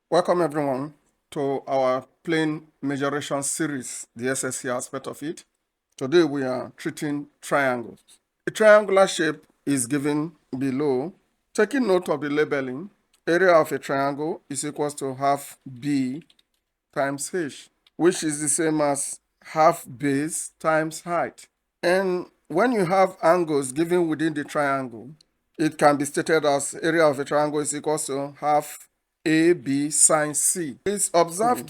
Welcome everyone to our plane measuration series, the SSC aspect of it. Today we are treating triangles. A triangular shape is given below. Taking note of the labeling, area of a triangle is equals to half B times H, which is the same as half base times height. And when you have angles given within the triangle, it can be stated as area of a triangle is equal to half AB sine C. Please observe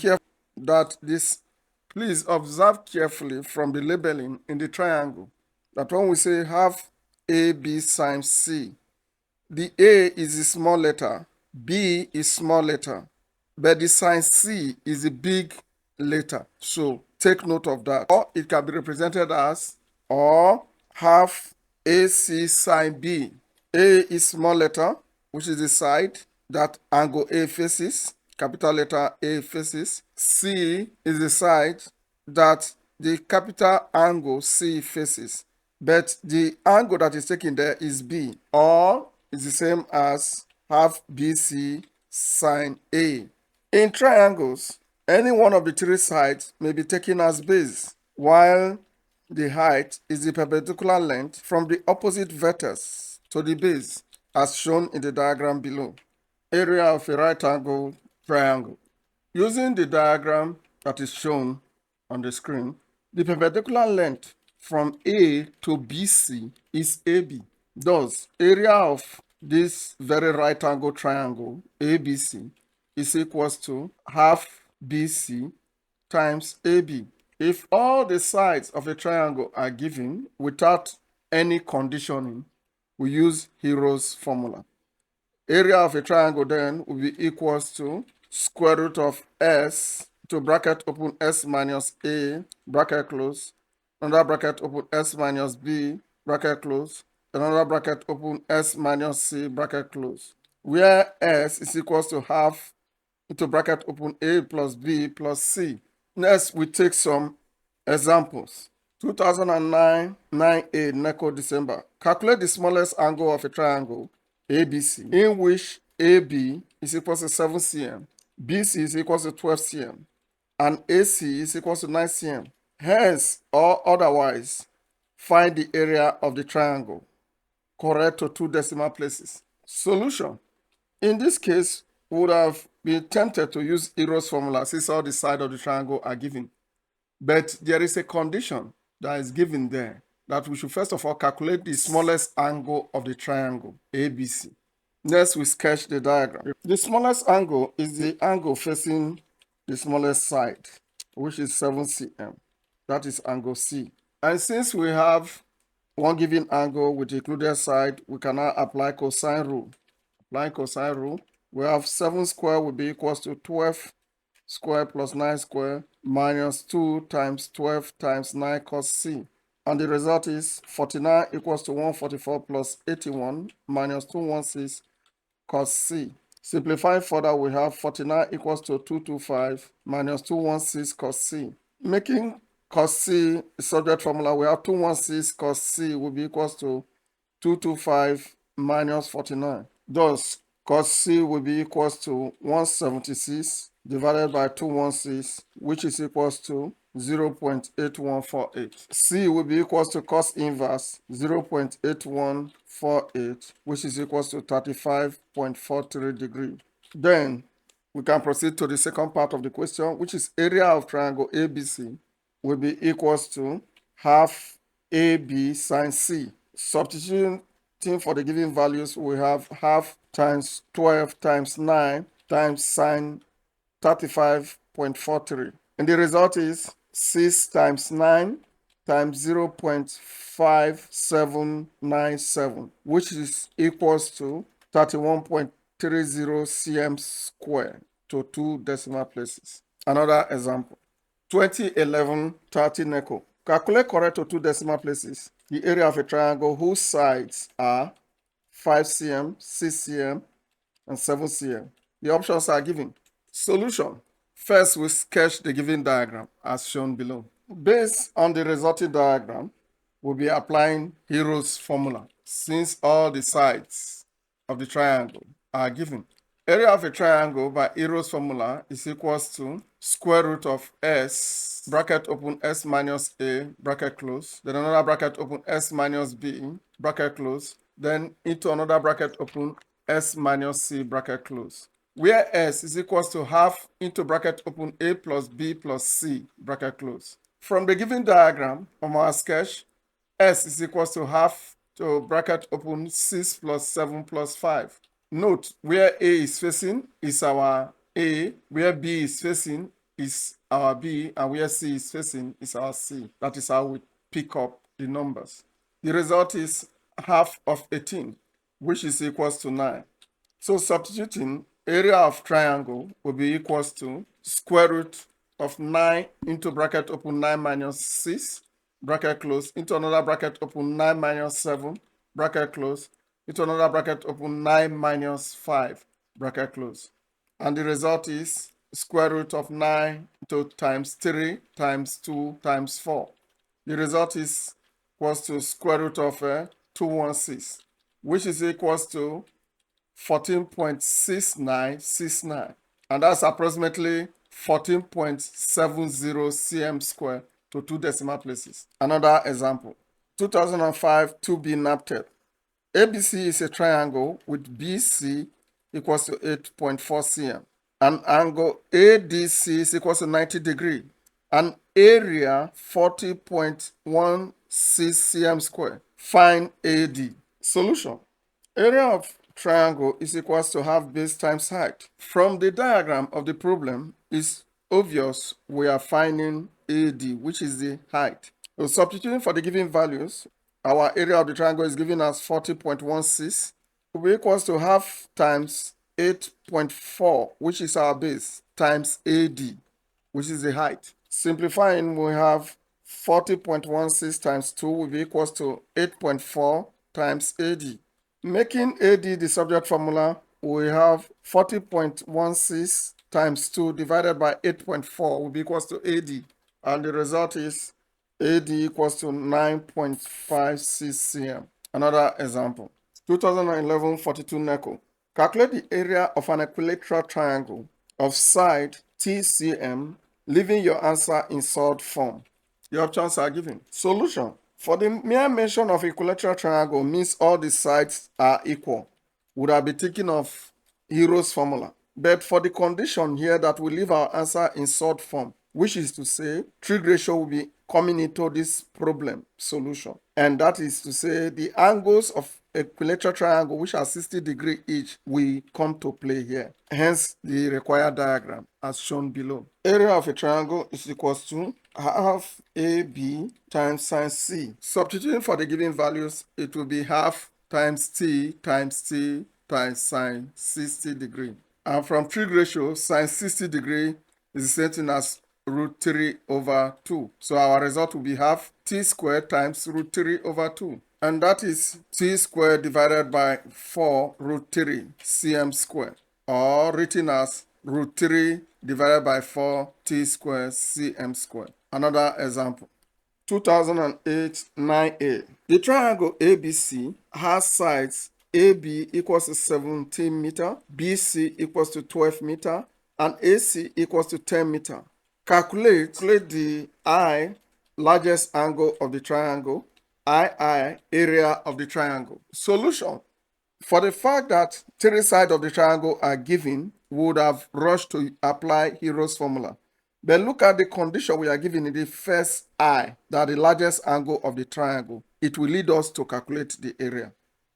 carefully from the labeling in the triangle that when we say half AB sine C, the A is a small letter, B is small letter, but the sign C is a big letter. So take note of that. Or it can be represented as or half AC sine B. A is small letter, which is the side that angle A faces, capital letter A faces. C is the side that the capital angle C faces, but the angle that is taken there is B, or is the same as half BC sine A. In triangles, any one of the three sides may be taken as base, while the height is the perpendicular length from the opposite vertex to the base, as shown in the diagram below. Area of a right angle triangle. Using the diagram that is shown on the screen, the perpendicular length from A to BC is AB. Thus, area of this very right angle triangle, ABC, is equals to half BC times AB. If all the sides of a triangle are given without any conditioning, we use Hero's formula. Area of a triangle then will be equals to square root of S to bracket open S minus A, bracket close, another bracket open S minus B, bracket close, another bracket open S minus C, bracket close, where S is equals to half into bracket open A plus B plus C. Next, we take some examples. 2009 9A NECO December. Calculate the smallest angle of a triangle ABC, in which AB is equal to 7 cm, BC is equal to 12 cm, and AC is equal to 9 cm. Hence, or otherwise, find the area of the triangle, correct to 2 decimal places. Solution. In this case, we would have been tempted to use Hero's formula since all the sides of the triangle are given. But there is a condition that is given there, that we should first of all calculate the smallest angle of the triangle, ABC. Next, we sketch the diagram. The smallest angle is the angle facing the smallest side, which is 7 cm. That is angle C. And since we have one given angle with included side, we can now apply cosine rule. Applying cosine rule, we have 7 square will be equals to 12 square plus 9 square minus 2 times 12 times 9 cos C. And the result is 49 equals to 144 plus 81 minus 216 cos C. Simplifying further, we have 49 equals to 225 minus 216 cos C. Making cos C a subject formula, we have 216 cos C will be equals to 225 minus 49. Thus, cos C will be equals to 176 divided by 216, which is equals to 0.8148. C will be equals to cos inverse 0.8148, which is equals to 35.43 degree. Then we can proceed to the second part of the question, which is area of triangle ABC will be equals to half AB sine C. Substituting for the given values, we have half times 12 times 9 times sine 35.43. And the result is 6 times 9 times 0.5797, which is equals to 31.30 cm square to 2 decimal places. Another example. 2011 30 NECO. Calculate correct to 2 decimal places the area of a triangle whose sides are 5 cm, 6 cm, and 7 cm. The options are given. Solution. First, we sketch the given diagram as shown below. Based on the resulting diagram, we'll be applying Hero's formula since all the sides of the triangle are given. Area of a triangle by Hero's formula is equals to square root of s, bracket open, s minus a, bracket close, then another bracket open, s minus b, bracket close, then into another bracket open, s minus c, bracket close, where s is equals to half into bracket open a plus b plus c, bracket close. From the given diagram of our sketch, s is equals to half to bracket open 6 plus 7 plus 5. Note where A is facing is our A, where B is facing is our B, and where C is facing is our C. That is how we pick up the numbers. The result is half of 18, which is equals to 9. So substituting, area of triangle will be equals to square root of 9 into bracket open 9 minus 6, bracket close, into another bracket open 9 minus 7, bracket close, into another bracket open 9 minus 5, bracket close. And the result is square root of 9 into times 3 times 2 times 4. The result is equals to square root of 216, which is equals to 14.6969, and that's approximately 14.70 cm square to 2 decimal places. Another example, 2005 2B napted. ABC is a triangle with BC equals to 8.4 cm. An angle ADC is equals to 90 degree. An area 40.16 cm square. Find AD. Solution. Area of triangle is equals to half base times height. From the diagram of the problem, it's obvious we are finding AD, which is the height. So substituting for the given values, our area of the triangle is given as 40.16, will be equals to half times 8.4, which is our base, times AD, which is the height. Simplifying, we have 40.16 times 2 will be equals to 8.4 times AD. Making AD the subject formula, we have 40.16 times 2 divided by 8.4 will be equals to AD. And the result is AD equals to 9.56 cm. Another example, 2011 42 NECO. Calculate the area of an equilateral triangle of side TCM, leaving your answer in solved form. The options are given. Solution. For the mere mention of equilateral triangle means all the sides are equal, would have been thinking of Hero's formula. But for the condition here that we leave our answer in solved form, which is to say trig ratio will be coming into this problem solution. And that is to say the angles of equilateral triangle, which are 60 degrees each, will come to play here. Hence the required diagram as shown below. Area of a triangle is equals to half AB times sine C. Substituting for the given values, it will be half times T times T times sine 60 degree. And from trig ratio, sine 60 degree is the same thing as root 3 over 2. So our result will be half T squared times root 3 over 2. And that is T squared divided by 4 root 3 cm squared, or written as root 3 divided by 4 T squared cm squared. Another example, 2008 9A. The triangle ABC has sides AB equals to 17 meter, BC equals to 12 meter, and AC equals to 10 meter. Calculate the I, largest angle of the triangle, II, area of the triangle. Solution. For the fact that three sides of the triangle are given, we would have rushed to apply Hero's formula. But look at the condition we are given in the first I, that the largest angle of the triangle. It will lead us to calculate the area.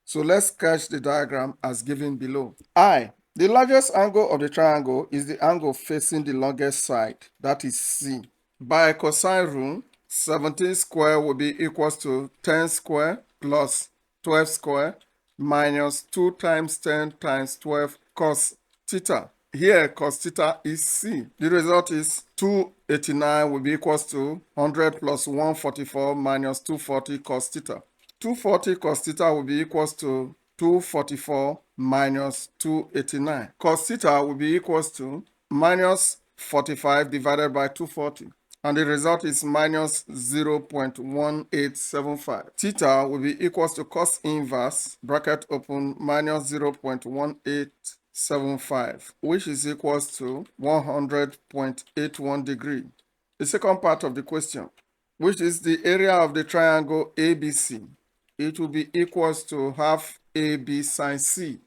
So let's sketch the diagram as given below. I, the largest angle of the triangle is the angle facing the longest side, that is C. By cosine rule, 17 square will be equals to 10 square plus 12 square minus 2 times 10 times 12 cos theta. Here cos theta is C. The result is 289 will be equals to 100 plus 144 minus 240 cos theta. 240 cos theta will be equals to 244 minus 289. Cos theta will be equals to minus 45 divided by 240. And the result is minus 0.1875. Theta will be equals to cos inverse, bracket open, minus 0.1875 1.75, which is equals to 100.81 degree. The second part of the question, which is the area of the triangle ABC. It will be equals to half AB sine C,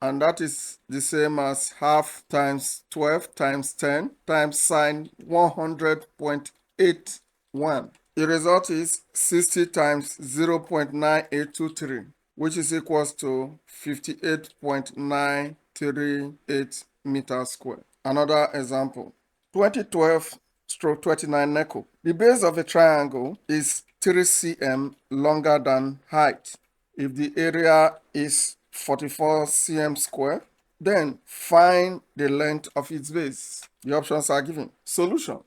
and that is the same as half times 12 times 10 times sine 100.81. The result is 60 times 0.9823, which is equals to 58.938 meters squared. Another example, 2012/29 NECO. The base of a triangle is 3 cm longer than height. If the area is 44 cm square, then find the length of its base. The options are given. Solution.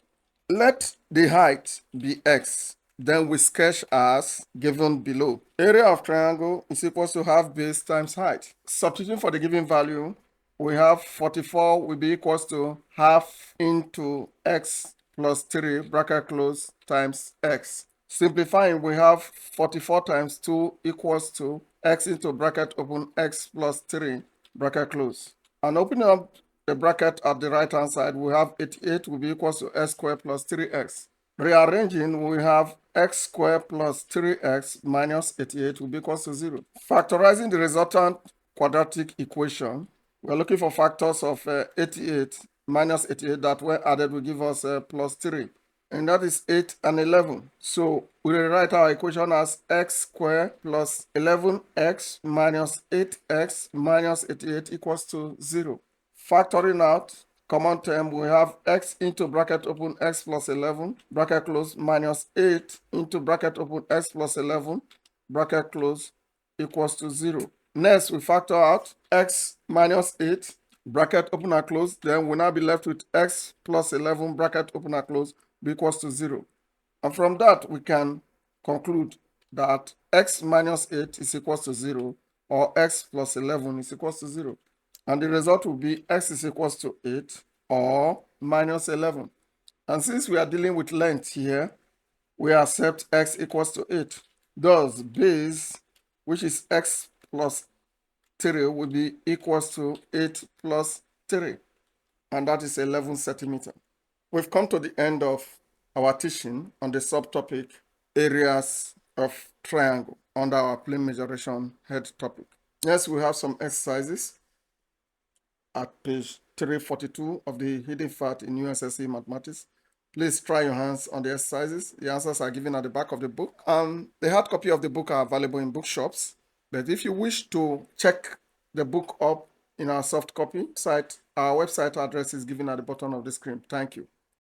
Let the height be x, then we sketch as given below. Area of triangle is equal to half base times height. Substituting for the given value, we have 44 will be equals to half into x plus 3 bracket close times x. Simplifying, we have 44 times 2 equals to x into bracket open x plus 3 bracket close. And opening up the bracket at the right hand side, we have 88 will be equals to x squared plus 3x. Rearranging, we have x squared plus 3x minus 88 will be equals to 0. Factorizing the resultant quadratic equation, we're looking for factors of 88 minus 88 that when added will give us plus 3. And that is 8 and 11. So we rewrite our equation as x squared plus 11x minus 8x minus 88 equals to 0. Factoring out common term, we have x into bracket open x plus 11 bracket close minus 8 into bracket open x plus 11 bracket close equals to 0. Next, we factor out x minus 8 bracket open and close. Then we'll now be left with x plus 11 bracket open and close equals to 0. And from that, we can conclude that x minus 8 is equals to 0, or x plus 11 is equals to 0. And the result will be x is equals to 8 or minus 11. And since we are dealing with length here, we accept x equals to 8. Thus, base, which is x plus 3, will be equals to 8 plus 3. And that is 11 centimeters. We've come to the end of our teaching on the subtopic areas of triangle under our plane measuration head topic. Next, we have some exercises at page 342 of the Hidden Fact in USSC Mathematics. Please try your hands on the exercises. The answers are given at the back of the book. The hard copy of the book are available in bookshops. But if you wish to check the book up in our soft copy site, our website address is given at the bottom of the screen. Thank you.